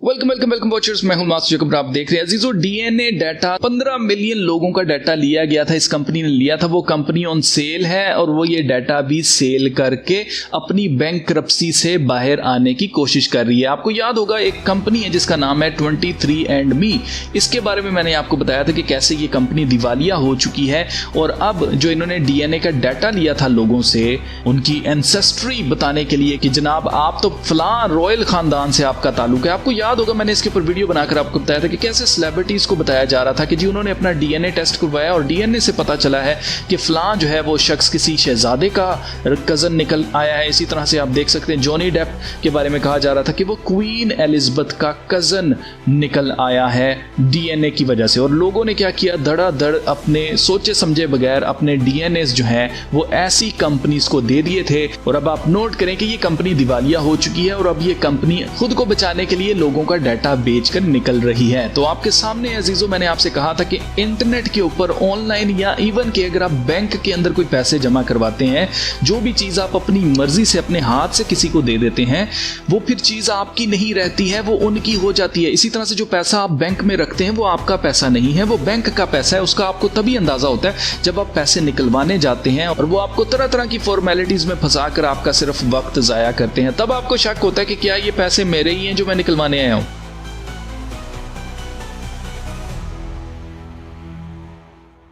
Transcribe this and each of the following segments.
Welcome welcome welcome watchers, मैं हूं master Jacob. आप देख रहे हैं अजीजों, डीएनए डाटा 15 मिलियन लोगों का डाटा लिया गया था। इस कंपनी ने लिया था, वो कंपनी ऑन सेल है और वो ये डाटा भी सेल करके अपनी बैंकरप्सी से बाहर आने की कोशिश कर रही है। आपको याद होगा एक कंपनी है जिसका नाम है 23andMe। इसके बारे में मैंने आपको बताया था कि कैसे ये कंपनी दिवालिया हो चुकी है और अब जो इन्होंने डीएनए का डाटा लिया था लोगों से, उनकी एंसेस्ट्री बताने के लिए कि जनाब आप तो फलां रॉयल खानदान से आपका ताल्लुक है। आपको याद होगा मैंने इसके ऊपर वीडियो बनाकर आपको बताया था कि कैसे सेलिब्रिटीज को बताया जा रहा था कि जी उन्होंने अपना डीएनए टेस्ट करवाया और डीएनए से पता चला है कि फलां जो है वो शख्स किसी शहजादे का कजन निकल आया है। इसी तरह से आप देख सकते हैं जॉनी डेप के बारे में कहा जा रहा था कि वो क्वीन एलिजाबेथ का कजन निकल आया है डीएनए की वजह से। और लोगों ने क्या किया, धड़ाधड़ अपने सोचे समझे बगैर अपने डीएनए जो है वो ऐसी कंपनीज को दे दिए थे। और अब आप नोट करें कि ये कंपनी दिवालिया हो चुकी है और अब ये कंपनी खुद को बचाने के लिए लोगों का डाटा बेचकर निकल रही है। तो आपके सामने अजीजों, मैंने आपसे कहा था कि इंटरनेट के ऊपर ऑनलाइन या इवन के अगर आप बैंक के अंदर कोई पैसे जमा करवाते हैं, जो भी चीज आप अपनी मर्जी से अपने हाथ से किसी को दे देते हैं, वो फिर चीज आपकी नहीं रहती है, वो उनकी हो जाती है। इसी तरह से जो पैसा आप बैंक में रखते हैं वो आपका पैसा नहीं है, वो बैंक का पैसा है। उसका आपको तभी अंदाजा होता है जब आप पैसे निकलवाने जाते हैं और वो आपको तरह तरह की फॉर्मेलिटीज में फंसा कर आपका सिर्फ वक्त जाया करते हैं। तब आपको शक होता है कि क्या ये पैसे मेरे ही हैं जो मैं निकलवाने आया हूं।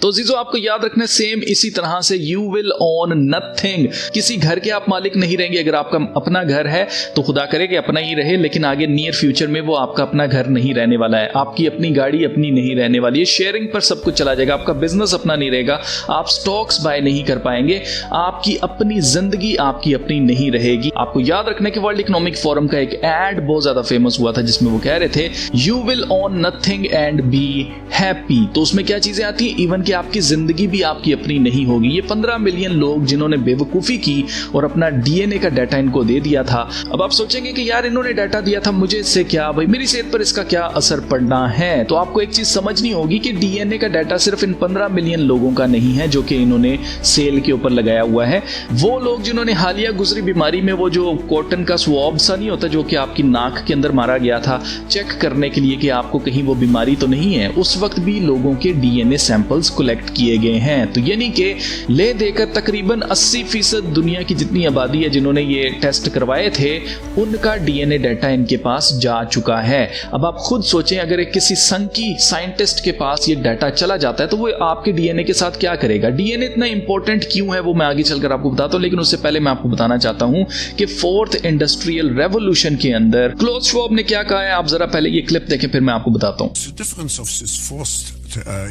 तो जीजो आपको याद रखना, सेम इसी तरह से यू विल ओन नथिंग। किसी घर के आप मालिक नहीं रहेंगे। अगर आपका अपना घर है तो खुदा करे कि अपना ही रहे, लेकिन आगे नियर फ्यूचर में वो आपका अपना घर नहीं रहने वाला है। आपकी अपनी गाड़ी अपनी नहीं रहने वाली है, शेयरिंग पर सब कुछ चला जाएगा। आपका बिजनेस अपना नहीं रहेगा, आप स्टॉक्स बाय नहीं कर पाएंगे, आपकी अपनी जिंदगी आपकी अपनी नहीं रहेगी। आपको याद रखना कि वर्ल्ड इकोनॉमिक फोरम का एक एड बहुत ज्यादा फेमस हुआ था जिसमें वो कह रहे थे you will own nothing and be happy. तो उसमें क्या चीजें आती है, इवन कि आपकी जिंदगी भी आपकी अपनी नहीं होगी। ये 15 मिलियन लोग जिन्होंने बेवकूफी की और अपना डीएनए का डाटा इनको दे दिया था। अब आप सोचेंगे कि यार इन्होंने डाटा दिया था, मुझे इससे क्या, भाई मेरी सेहत पर इसका क्या असर पड़ना है। तो आपको एक चीज समझनी होगी कि डीएनए का डाटा सिर्फ इन 15 मिलियन लोगों का नहीं है जो कि इन्होंने सेल के ऊपर लगाया हुआ है। वो लोग जिन्होंने हालिया गुजरी बीमारी में वो जो कॉटन का स्वॉब सा नहीं होता जो कि आपकी नाक के अंदर मारा गया था चेक करने के लिए कि आपको कहीं वो बीमारी तो नहीं है, उस वक्त भी लोगों के डीएनए सैंपल्स कलेक्ट किए गए हैं। तो यानी कि ले देकर तकरीबन 80% दुनिया की जितनी आबादी है जिन्होंने ये टेस्ट करवाए थे, उनका डीएनए डाटा इनके पास जा चुका है। अब आप खुद सोचें, अगर एक किसी संकी साइंटिस्ट के पास ये डाटा चला जाता है तो वो आपके डीएनए के साथ क्या करेगा। डीएनए इतना इंपॉर्टेंट क्यों है वो मैं आगे चलकर आपको बताता हूं, लेकिन उससे पहले मैं आपको बताना चाहता हूं कि फोर्थ इंडस्ट्रियल रेवोल्यूशन के अंदर क्लोज श्वाब ने क्या कहा है। आप जरा पहले ये क्लिप देखें, फिर मैं आपको बताता हूं।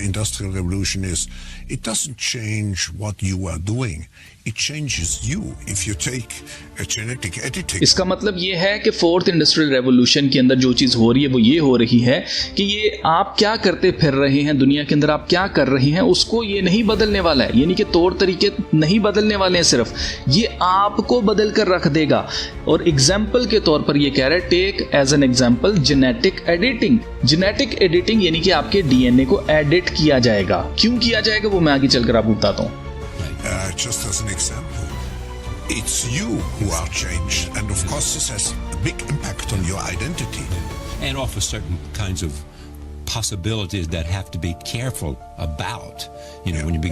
Industrial revolution is it doesn't change what you are doing, it changes you. If you take a genetic editing, इसका मतलब ये है कि फोर्थ इंडस्ट्रियल रेवोल्यूशन के अंदर जो चीज हो रही है वो ये हो रही है कि ये आप क्या करते फिर रहे हैं दुनिया के अंदर, आप क्या कर रहे हैं उसको ये नहीं बदलने वाला है। यानी कि तौर तरीके नहीं बदलने वाले हैं, सिर्फ ये आपको बदल कर रख देगा। और एग्जाम्पल के तौर पर ये कह रहा है, take as an example genetic editing. Genetic editing यानी कि आपके डीएनए को एडिट किया जाएगा। क्यों किया जाएगा वो मैं आगे चलकर आपको बताता हूं। just as an example, it's you who are changed, and of course this has a big impact on your identity and offers certain kinds of possibilities that have to be careful about. You know, when you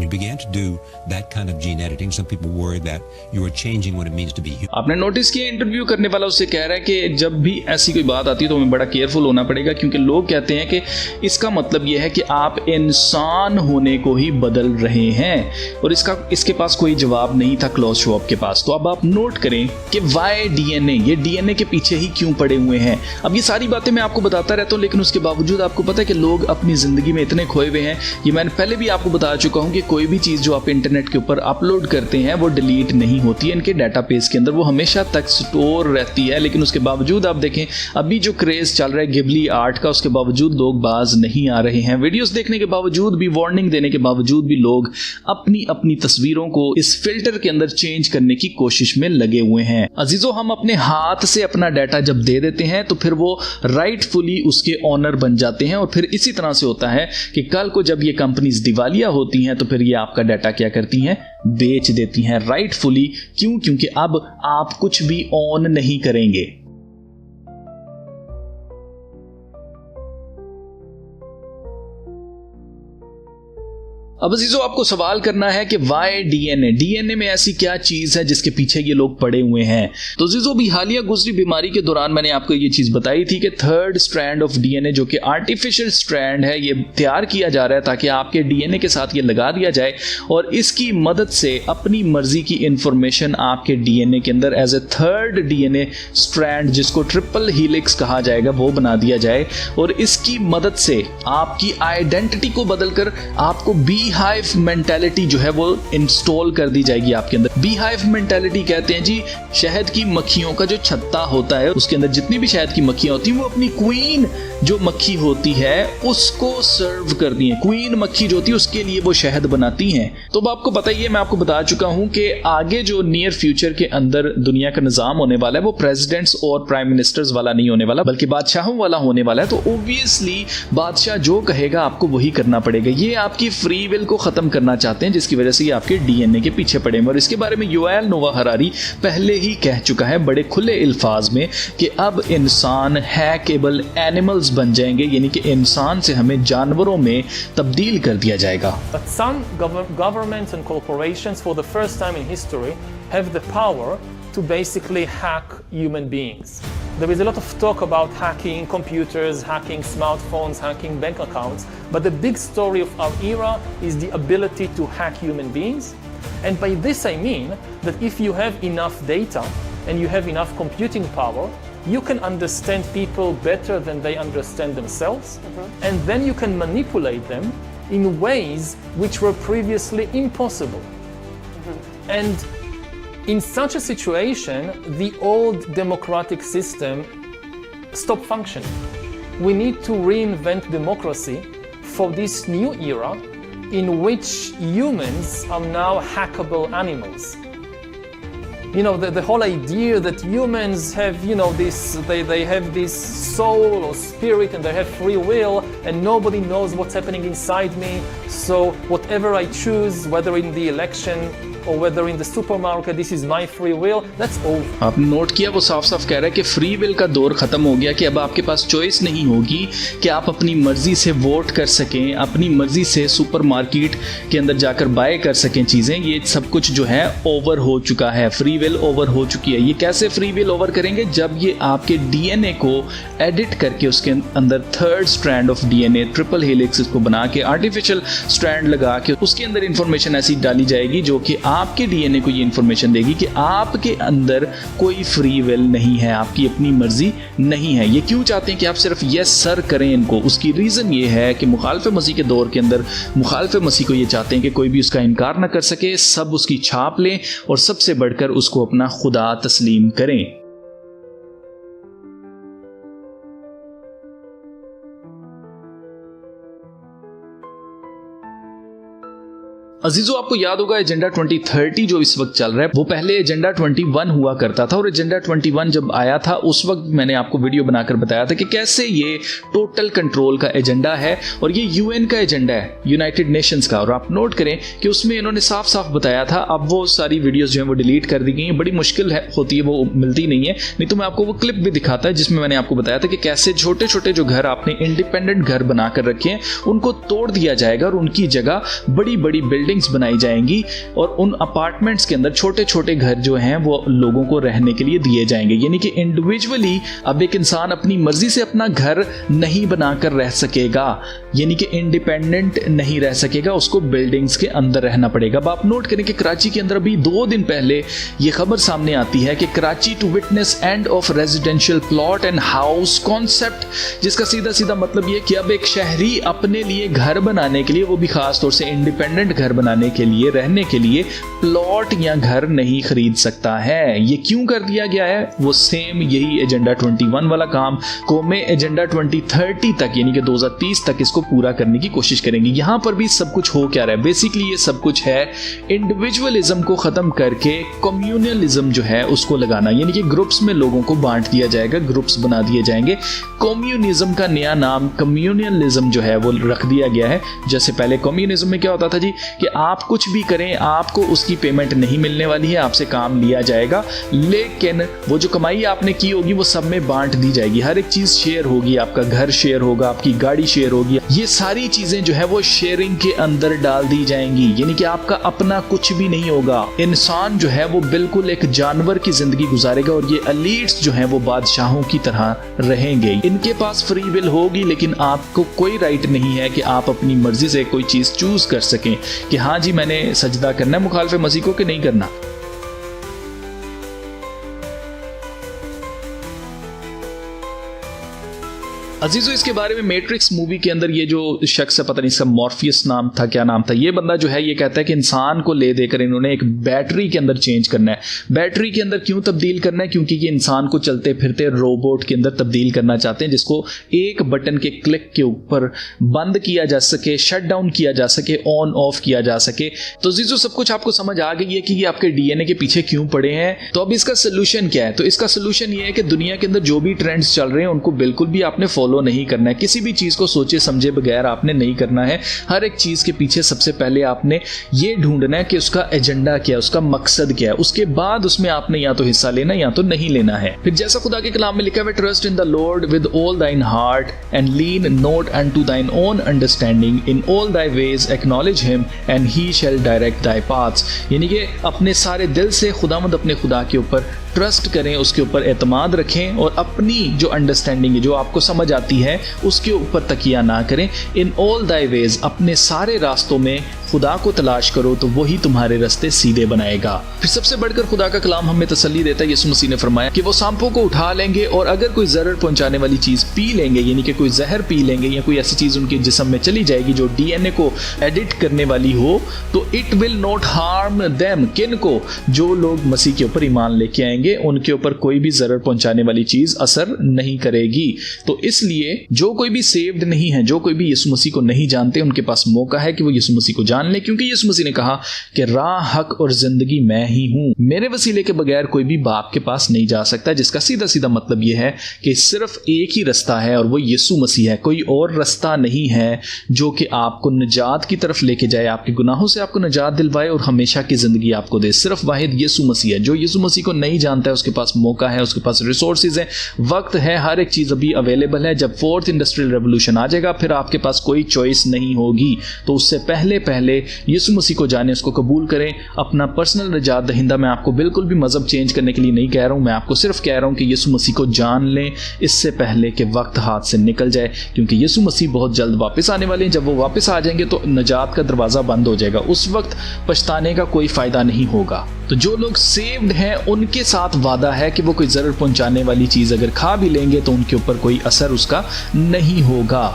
began to do that kind of gene editing, some people worry that you are changing what it means to be human. आपने notice किया interview करने वाला उससे कह रहा है कि जब भी ऐसी कोई बात आती है तो हमें बड़ा केयरफुल होना पड़ेगा, क्योंकि लोग कहते हैं कि इसका मतलब यह है कि आप इंसान होने को ही बदल रहे हैं। और इसके पास कोई जवाब नहीं था क्लोज श्वाब के पास। तो अब आप नोट करें कि वाई डीएनए, ये डीएनए के पीछे ही क्यों पड़े हुए हैं। अब ये सारी बातें मैं आपको बताता रहता हूं, लेकिन उसके बावजूद आपको पता है कि लोग अपनी जिंदगी में इतने खोए हुए हैं। ये मैंने पहले भी आपको बता चुका हूं कि कोई भी चीज जो आप इंटरनेट के ऊपर अपलोड करते हैं वो डिलीट नहीं होती है इनके डेटाबेस के अंदर, वो हमेशा तक स्टोर रहती है। लेकिन उसके बावजूद आप देखें अभी जो क्रेज चल रहा है गिबली आर्ट का, उसके बावजूद लोग बाज नहीं आ रहे हैं। वीडियोस देखने के बावजूद भी, वार्निंग देने के बावजूद भी लोग अपनी अपनी तस्वीरों को इस फिल्टर के अंदर चेंज करने की कोशिश में लगे हुए हैं। अजीजों, हम अपने हाथ से अपना डाटा जब दे देते हैं तो फिर वो राइटफुली उसके ऑनर बन जाते हैं। और फिर इसी तरह से होता है कि कल को जब ये कंपनीज दिवालिया होती हैं तो फिर ये आपका डाटा क्या करती हैं, बेच देती हैं राइटफुली। क्यों? क्योंकि अब आप कुछ भी ऑन नहीं करेंगे। अब अजीजों आपको सवाल करना है कि वाई डीएनए, डीएनए में ऐसी क्या चीज है जिसके पीछे ये लोग पड़े हुए हैं। तो अजीजों भी हालिया गुजरी बीमारी के दौरान मैंने आपको ये चीज बताई थी कि थर्ड स्ट्रैंड ऑफ डीएनए जो कि आर्टिफिशियल स्ट्रैंड है, ये तैयार किया जा रहा है ताकि आपके डीएनए के साथ ये लगा दिया जाए और इसकी मदद से अपनी मर्जी की इंफॉर्मेशन आपके डीएनए के अंदर as a third DNA strand, जिसको ट्रिपल हीलिक्स कहा जाएगा, वो बना दिया जाए और इसकी मदद से आपकी आइडेंटिटी को बदलकर आपको बी हाइव मेंटालिटी जो है वो इंस्टॉल कर दी जाएगी आपके अंदर। बी हाइव मेंटालिटी कहते हैं जी शहद की मक्खियों का जो छत्ता होता है, उसके अंदर जितनी भी शहद की मक्खियां होती हैं वो अपनी क्वीन जो मक्खी होती है उसको सर्व करती हैं। क्वीन मक्खी जो होती है उसके लिए वो शहद बनाती हैं। तो अब आपको पता ही है, मैं आपको बता चुका हूं कि आगे जो नियर फ्यूचर के अंदर दुनिया का निजाम होने वाला है वो प्रेसिडेंट्स और प्राइम मिनिस्टर्स वाला नहीं होने वाला बल्कि बादशाहों वाला होने वाला है। तो ऑब्वियसली बादशाह जो कहेगा आपको वही करना पड़ेगा। ये आपकी फ्री विल को खत्म करना चाहते हैं जिसकी वजह से ये आपके डीएनए के पीछे पड़े हैं। और इसके बारे में युवाल नोवा हरारी पहले ही कह चुका है बड़े खुले अल्फाज में कि अब इंसान हैकेबल एनिमल्स बन जाएंगे, यानी कि इंसान से हमें जानवरों में तब्दील कर दिया जाएगा। But some governments and corporations for the first time in history have the power to basically hack human beings. There is a lot of talk about hacking computers, hacking smartphones, hacking bank accounts, but the big story of our era is the ability to hack human beings. And by this I mean that if you have enough data and you have enough computing power, you can understand people better than they understand themselves, and then you can manipulate them in ways which were previously impossible. And in such a situation, the old democratic system stopped functioning. We need to reinvent democracy for this new era in which humans are now hackable animals. You know, the whole idea that humans have, you know, they have this soul or spirit and they have free will and nobody knows what's happening inside me. So whatever I choose, whether in the election or whether in the supermarket, this is my free will, that's over. आपने note किया वो साफ साफ कह रहा है कि free will का दौर खत्म हो गया, कि अब आपके पास चॉइस नहीं होगी कि आप अपनी मर्जी से वोट कर सकें, अपनी मर्जी से सुपरमार्केट के अंदर जाकर बाय कर सकें चीजें। ये सब कुछ जो है ओवर हो चुका है, फ्री विल ओवर हो चुकी है। ये कैसे फ्री विल ओवर करेंगे? जब ये आपके डीएनए को एडिट करके उसके अंदर third strand of DNA triple helix को बना के आर्टिफिशियल स्ट्रैंड लगा के उसके अंदर इंफॉर्मेशन ऐसी डाली जाएगी जो कि आपके डीएनए को ये इंफॉर्मेशन देगी कि आपके अंदर कोई फ्री विल नहीं है, आपकी अपनी मर्जी नहीं है। ये क्यों चाहते हैं कि आप सिर्फ यस सर करें इनको? उसकी रीजन ये है कि मुखालिफ मसीह के दौर के अंदर मुखालिफ मसीह को ये चाहते हैं कि कोई भी उसका इनकार ना कर सके, सब उसकी छाप लें और सबसे बढ़कर उसको अपना खुदा तस्लीम करें। अजीजों आपको याद होगा एजेंडा 2030 जो इस वक्त चल रहा है वो पहले एजेंडा 21 हुआ करता था। और एजेंडा 21 जब आया था उस वक्त मैंने आपको वीडियो बनाकर बताया था कि कैसे ये टोटल कंट्रोल का एजेंडा है और ये यूएन का एजेंडा है, यूनाइटेड नेशंस का। और आप नोट करें कि उसमें इन्होंने साफ साफ बताया था। अब वो सारी वीडियोस जो है वो डिलीट कर दी गई हैं, बड़ी मुश्किल है होती है, वो मिलती नहीं है। नहीं तो मैं आपको वो क्लिप भी दिखाता है जिसमें मैंने आपको बताया था कि कैसे छोटे छोटे जो घर आपने इंडिपेंडेंट घर बनाकर रखे हैं उनको तोड़ दिया जाएगा और उनकी जगह बड़ी बड़ी बिल्डिंग्स बनाई जाएंगी और उन अपार्टमेंट्स के अंदर छोटे छोटे घर जो हैं वो लोगों को रहने के लिए दिए जाएंगे। यानी कि इंडिविजुअली अब एक इंसान अपनी मर्जी से अपना घर नहीं बनाकर रह सकेगा, यानी कि इंडिपेंडेंट नहीं रह सकेगा, उसको बिल्डिंग्स के अंदर रहना पड़ेगा। अब आप नोट करें कि कराची के अंदर अभी 2 दिन पहले ये खबर सामने आती है कि Karachi to witness end of residential plot and house concept, जिसका सीधा सीधा मतलब ये कि अब एक शहरी अपने लिए घर बनाने के लिए, वो भी खास तौर से इंडिपेंडेंट घर बनाने के लिए, रहने के लिए प्लॉट या घर नहीं खरीद सकता है। ये क्यों कर दिया गया है? वो सेम यही एजेंडा 21 वाला काम कौमें एजेंडा 2030 तक यानी कि 2030 तक इसको पूरा करने की कोशिश करेंगी। यहां पर भी सब कुछ हो क्या रहा है? बेसिकली ये सब कुछ है इंडिविजुअलिज्म को खत्म करके कम्युनलिज्म जो है उसको लगाना, यानी कि ग्रुप्स में लोगों को बांट दिया जाएगा, ग्रुप्स बना दिए जाएंगे। कम्युनिज्म का नया नाम कम्युनलिज्म जो है वो रख दिया गया है। जैसे पहले कम्युनिज्म में क्या होता था जी कि आप कुछ भी करें आपको उसकी पेमेंट नहीं मिलने वाली है, आपसे काम लिया जाएगा, लेकिन वो जो कमाई आपने की होगी वो सब में बांट दी जाएगी। हर एक चीज शेयर होगी, आपका घर शेयर होगा, आपकी गाड़ी शेयर होगी, ये सारी चीजें जो है वो शेयरिंग के अंदर डाल दी जाएंगी। यानी कि आपका अपना कुछ भी नहीं होगा। इंसान जो है वो बिल्कुल एक जानवर की जिंदगी गुजारेगा और ये एलीट्स जो है वो बादशाहों की तरह रहेंगे। इनके पास फ्री विल होगी, लेकिन आपको कोई राइट नहीं है कि आप अपनी मर्जी से कोई चीज चूज कर सकें कि हाँ जी मैंने सजदा करना है मुखालिफ मसीह को कि नहीं करना। अजीजों, इसके बारे में मैट्रिक्स मूवी के अंदर ये जो शख्स है, पता नहीं इसका मॉर्फियस नाम था, क्या नाम था, ये बंदा जो है ये कहता है कि इंसान को ले देकर इन्होंने एक बैटरी के अंदर चेंज करना है। बैटरी के अंदर क्यों तब्दील करना है? क्योंकि ये इंसान को चलते फिरते रोबोट के अंदर तब्दील करना चाहते हैं, जिसको एक बटन के क्लिक के ऊपर बंद किया जा सके, शट डाउन किया जा सके, ऑन ऑफ किया जा सके। तो अजीजों, सब कुछ आपको समझ आ गई है कि ये आपके डीएनए के पीछे क्यों पड़े हैं। तो अब इसका सोल्यूशन क्या है? तो इसका सोल्यूशन ये है कि दुनिया के अंदर जो भी ट्रेंड्स चल रहे हैं उनको बिल्कुल भी आपने फॉलो नहीं करना है। किसी भी चीज को सोचे समझे बगैर आपने नहीं करना है। हर एक चीज के पीछे सबसे पहले आपने ये ढूंढना है कि उसका एजेंडा क्या है, उसका मकसद क्या है। उसके बाद उसमें आपने या तो हिस्सा लेना या तो नहीं लेना है। फिर जैसा खुदा के कलाम में लिखा है, trust in the Lord with all thine heart and lean not unto thine own understanding, in all thy ways acknowledge him and he shall direct thy paths. यानी कि अपने सारे दिल से खुदावंद अपने खुदा के ऊपर ट्रस्ट करें, उसके ऊपर एतमाद रखें और अपनी जो अंडरस्टैंडिंग है, जो आपको समझ आती है, उसके ऊपर तकिया ना करें। इन ऑल दाई वेज, अपने सारे रास्तों में खुदा को तलाश करो तो वही तुम्हारे रास्ते सीधे बनाएगा। फिर सबसे बढ़कर खुदा का कलाम हमें तसल्ली देता है। यीशु मसीह ने फरमाया कि वो सांपों को उठा लेंगे और अगर कोई जहर पहुंचाने वाली चीज पी लेंगे, यानी कि कोई जहर पी लेंगे या कोई ऐसी चीज उनके जिस्म में चली जाएगी जो डीएनए को एडिट करने वाली हो, तो it will not harm them. किन को? जो लोग मसीह के ऊपर ईमान लेके आएंगे उनके ऊपर कोई भी जहर पहुंचाने वाली चीज असर नहीं करेगी। तो इसलिए जो कोई भी सेव्ड नहीं है, जो कोई भी यीशु मसीह को नहीं जानते, उनके पास मौका है कि वो यीशु मसीह को जान ले, क्योंकि यीशु मसीह ने कहा कि राह, हक और जिंदगी मैं ही हूं, मेरे वसीले के बगैर कोई भी बाप के पास नहीं जा सकता। जिसका सीधा सीधा मतलब यह है कि सिर्फ एक ही रास्ता है और वो यीशु मसीह है। कोई और रास्ता नहीं है जो कि आपको निजात की तरफ लेके जाए, आपके गुनाहों से आपको निजात दिलवाए और हमेशा की जिंदगी आपको दे। सिर्फ वाहिद यीशु मसीह है। जो यीशु मसीह को नहीं जानता है उसके पास मौका है, उसके पास रिसोर्सेज है, वक्त है, हर एक चीज अभी अवेलेबल है। जब फोर्थ इंडस्ट्रियल रेवोल्यूशन आ जाएगा फिर आपके पास कोई चॉइस नहीं होगी। तो उससे पहले पहले यीशु मसीह को जाने, उसको कबूल करें, अपना पर्सनल निजात दहिंदा। मैं आपको बिल्कुल भी मजहब चेंज करने के लिए नहीं कह रहा हूं, मैं आपको सिर्फ कह रहा हूं कि यीशु मसीह को जान लें इससे पहले कि वक्त हाथ से निकल जाए, क्योंकि यीशु मसीह बहुत जल्द वापस आने वाले हैं। जब वो वापस आ जाएंगे तो निजात का दरवाजा बंद हो जाएगा, उस वक्त पछताने का कोई फायदा नहीं होगा। तो जो लोग सेव्ड हैं उनके साथ वादा है कि वो कोई जरूर पहुंचाने वाली चीज अगर खा भी लेंगे तो उनके ऊपर कोई असर उसका नहीं होगा।